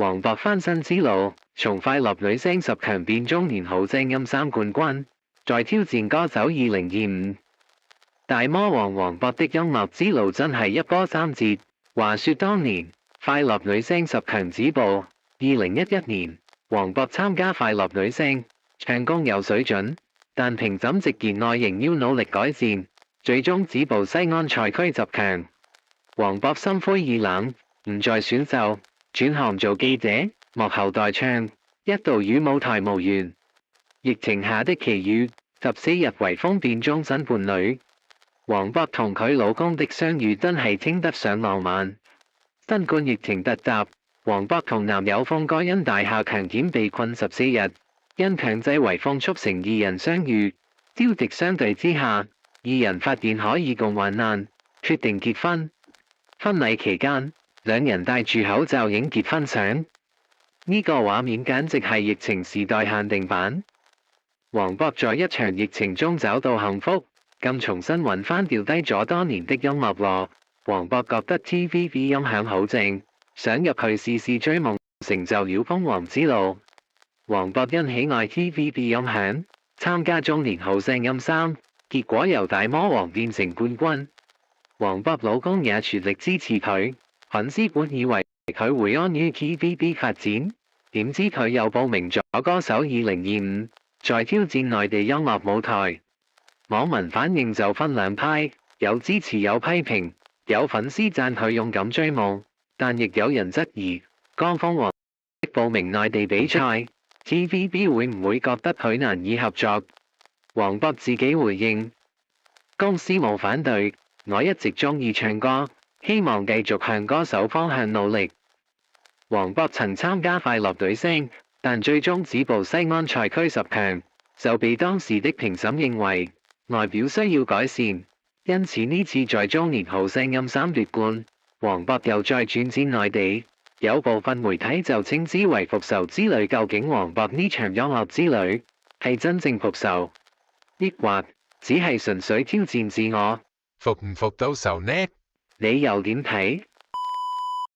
黃渤翻身之路，從快樂女聲十強變中年好聲音3冠軍，再挑戰歌手2025。大魔王黃渤的音樂之路真係一波三折。話說當年快樂女聲十強止步，2011年黃渤參加快樂女聲，唱功有水準，但評審直言內仍要努力改善，最終止步西安賽區10強。黃渤心灰意冷，唔再選秀，轉行做記者，幕後代唱，一度與舞台無緣。疫情下的奇遇，14日圍封變終身伴侶。黃渤同佢老公的相遇真係稱得上浪漫。新冠疫情突襲，黃渤同男友峰哥因大廈強檢被困14日，因強制圍封促成二人相遇，朝夕相對之下，二人發現可以共患難，決定結婚。婚禮期間，兩人戴住口罩影結婚相，呢個畫面簡直係疫情時代限定版。黃渤在一場疫情中找到幸福，更重新揾返掉低咗多年的音樂咯。黃渤覺得 TVB 音響好正，想入去試試追夢，成就了封王之路。黃渤因喜愛 TVB 音響，參加中年好聲音3，結果由大魔王變成冠軍。黃渤老公也全力支持佢，粉絲本以為佢會安於 TVB 發展，點知佢又報名咗歌手2025，再挑戰內地音樂舞台。網民反應就分兩派，有支持有批評，有粉絲讚佢勇敢追夢，但亦有人質疑，剛封王報名內地比賽 ，TVB 會唔會覺得佢難以合作？黃渤自己回應：公司冇反對，我一直鍾意唱歌，希望繼續向歌手方向努力。黃渤曾參加快樂女聲，但最終止步西安賽區10強，就被當時的評審認為外表需要改善，因此呢次在中年好聲音3奪冠，黃渤又再轉戰內地。有部分媒體就稱之為復仇之旅。究竟黃渤呢場音樂之旅係真正復仇，抑或只係純粹挑戰自我？復唔復到仇呢？你又點睇？